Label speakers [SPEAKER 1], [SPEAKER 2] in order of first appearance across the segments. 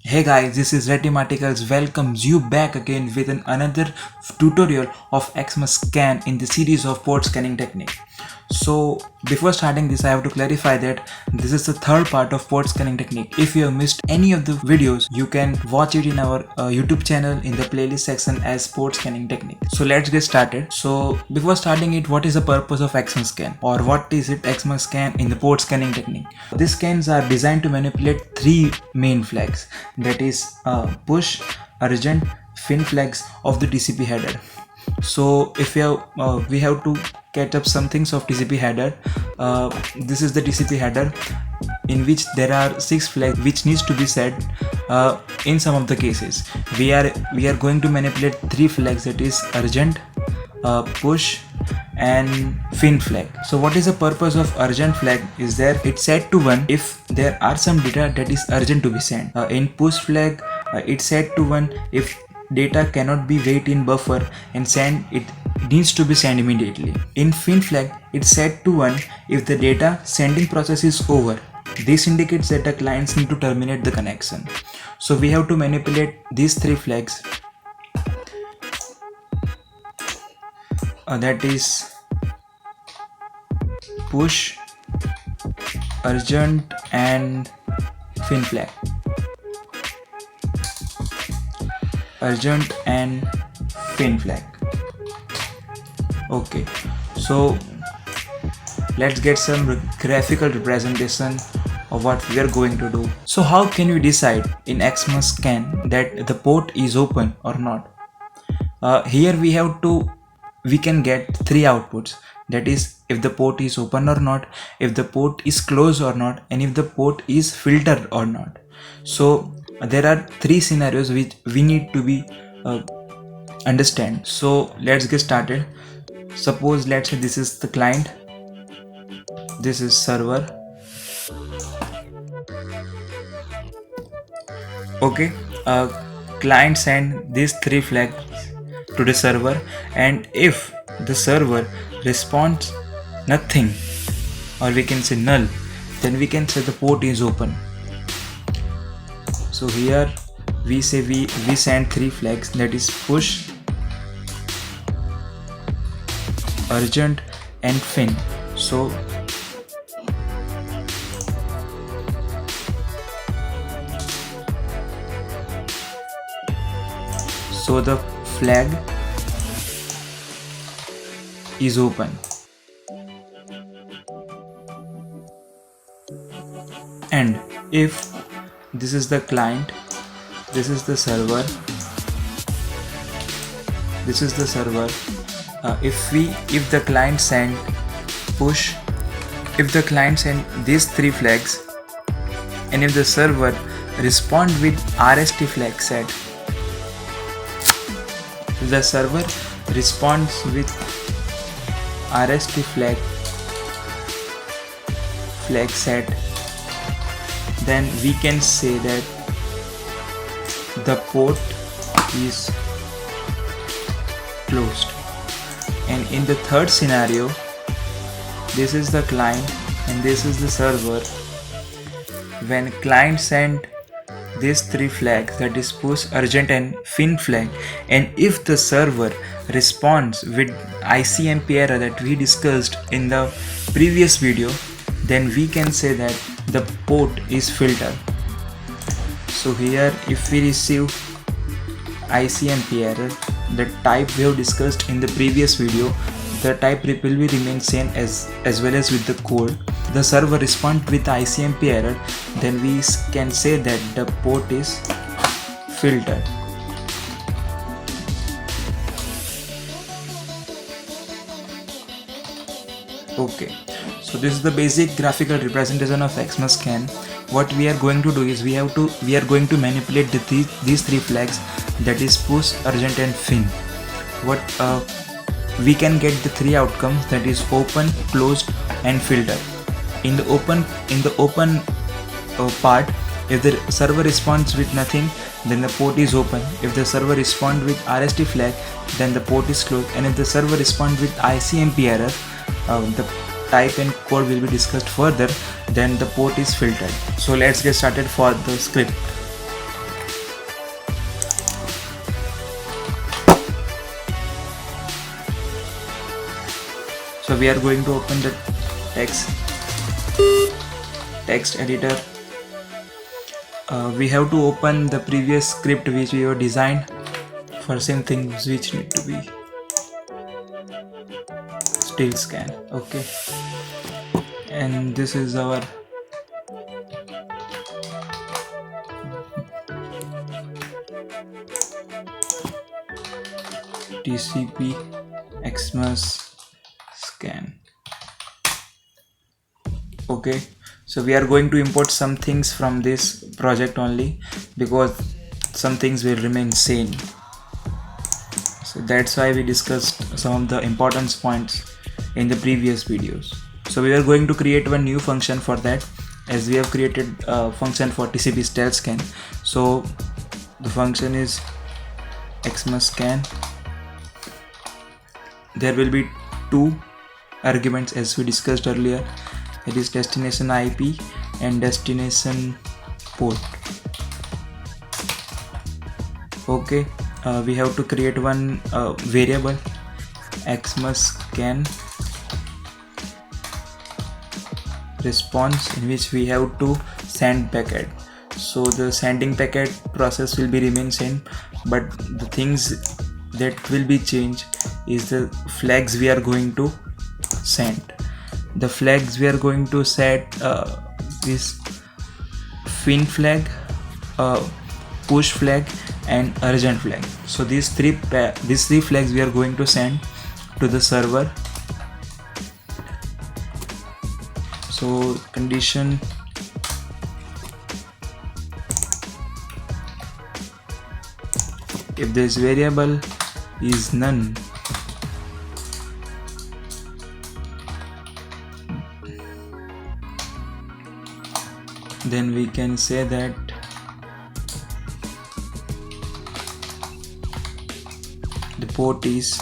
[SPEAKER 1] Hey guys, this is Retimaticals welcomes you back again with another tutorial of Xmas scan in the series of port scanning technique. So before starting this, I have to clarify that this is the third part of port scanning technique. If you have missed any of the videos, you can watch it in our YouTube channel in the playlist section as port scanning technique. So let's get started. So before starting it, what is the purpose of Xmas scan, or what is it Xmas scan in the port scanning technique? These scans are designed to manipulate three main flags, that is push, urgent, fin flags of the TCP header. So if we have to catch up some things of TCP header. This is the TCP header in which there are 6 flags which needs to be set. In some of the cases we are going to manipulate 3 flags, that is urgent, push and fin flag. So what is the purpose of urgent flag is there it's set to 1 if there are some data that is urgent to be sent. In push flag it's set to 1 if data cannot be wait in buffer and send it needs to be sent immediately. In fin flag it's set to 1 if the data sending process is over. This indicates that the clients need to terminate the connection. So we have to manipulate these 3 flags, that is push, urgent and fin flag. Urgent and fin flag. Okay, so let's get some graphical representation of what we are going to do. So how can we decide in Xmas scan that the port is open or not? Here we can get 3 outputs, that is if the port is open or not, if the port is closed or not, and if the port is filtered or not. So there are 3 scenarios which we need to be understand. So let's get started. Suppose let's say this is the client, this is server. Okay, client send these 3 flags to the server, and if the server responds nothing, or we can say null, then we can say the port is open. So here we say we send 3 flags, that is push, urgent and fin. So the flag is open, and if this is the client, this is the server, this is the server. If the client send push, if the client send these 3 flags, and if the server respond with RST flag set, if the server responds with RST flag set, then we can say that the port is closed. And in the third scenario, this is the client and this is the server. When client send these 3 flags, that is push, urgent and fin flag, and if the server responds with ICMP error that we discussed in the previous video, then we can say that the port is filtered. So here if we receive ICMP error, the type we have discussed in the previous video, the type will be remain same as well as with the code. The server respond with ICMP error, then we can say that the port is filtered. Okay, so this is the basic graphical representation of Xmas scan. What we are going to do is we are going to manipulate these 3 flags, that is push, urgent and fin. What we can get the 3 outcomes, that is open, closed and filter. In the open part, if the server responds with nothing, then the port is open. If the server responds with RST flag, then the port is closed. And if the server responds with ICMP error, the type and code will be discussed further, then the port is filtered. So let's get started for the script. So we are going to open the text editor. We have to open the previous script which we have designed for same things which need to be still scan. Okay, and this is our TCP Xmas scan. Okay, so we are going to import some things from this project only because some things will remain same. So that's why we discussed some of the importance points in the previous videos. So we are going to create one new function for that, as we have created a function for TCP stealth scan. So the function is Xmas scan. There will be two arguments as we discussed earlier. It is destination IP and destination port. Okay, we have to create one variable Xmas scan response, in which we have to send packet. So the sending packet process will be remain same, but the things that will be changed is the flags we are going to send. The flags we are going to set is fin flag, push flag and urgent flag. So these three flags we are going to send to the server. So condition if this variable is none, then we can say that the port is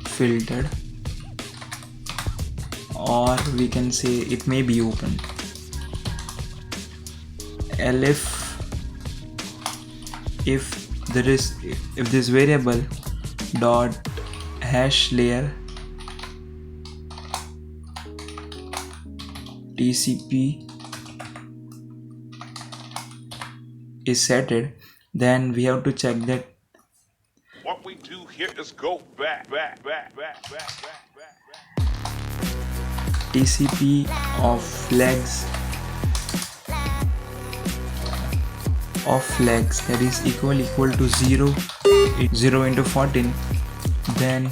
[SPEAKER 1] filtered, or we can say it may be open. Elif if this variable dot hash layer TCP is setted, then we have to check that
[SPEAKER 2] what we do here is go back.
[SPEAKER 1] TCP of flags that is equal to 0 into 14, then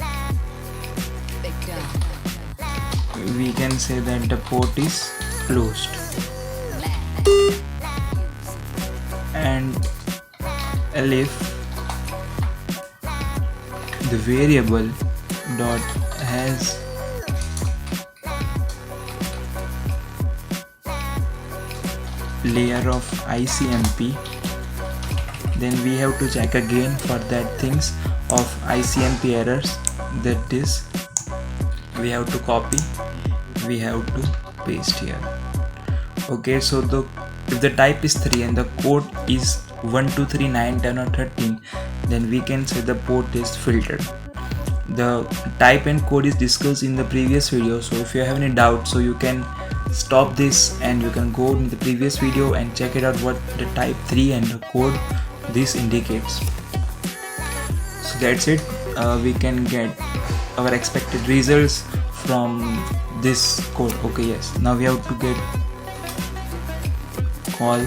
[SPEAKER 1] we can say that the port is closed. And elif the variable dot has layer of ICMP, then we have to check again for that things of ICMP errors, that is we have to copy, we have to paste here. Okay, so if the type is 3 and the code is 1 2 3 9 10 or 13, then we can say the port is filtered. The type and code is discussed in the previous video, so if you have any doubt, so you can stop this and you can go in the previous video and check it out what the type 3 and the code this indicates. So that's it. We can get our expected results from this code. Okay, yes, now we have to get call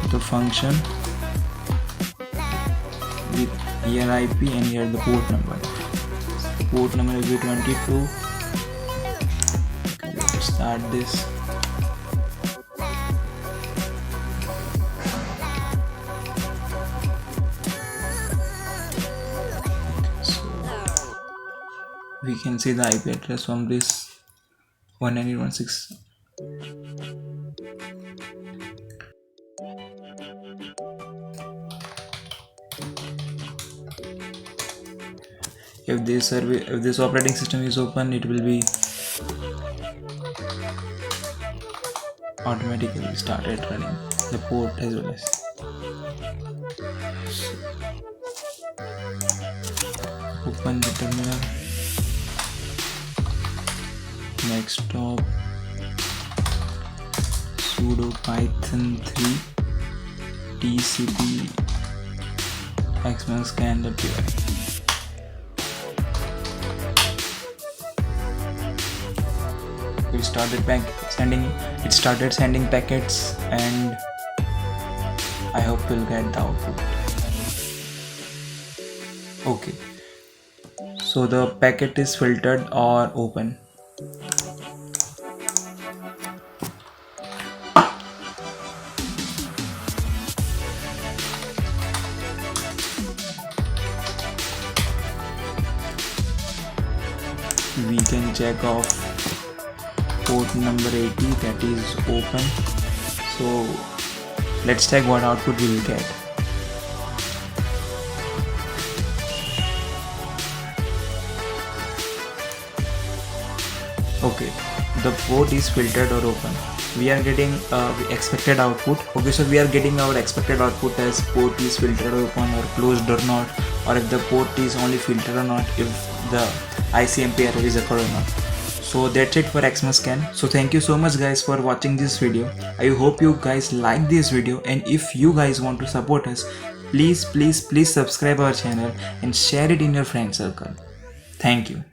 [SPEAKER 1] the function with here IP and here the port number. Port number will be 22. Okay, let's start this. So we can see the IP address from this 192.168. If this operating system is open, it will be automatically started running the port as well as. open the terminal. Next stop, sudo python 3 tcp xmascan.py. It started sending packets, and I hope we'll get the output. Okay, so the packet is filtered or open. We can check off port number 80, that is open. So let's check what output we will get. Okay, the port is filtered or open. We are getting expected output. Okay, so we are getting our expected output as port is filtered or open or closed or not, or if the port is only filtered or not, if the ICMP error is occurred or not. So that's it for XMAScan. So thank you so much guys for watching this video. I hope you guys like this video, and if you guys want to support us, please subscribe our channel and share it in your friend circle. Thank you.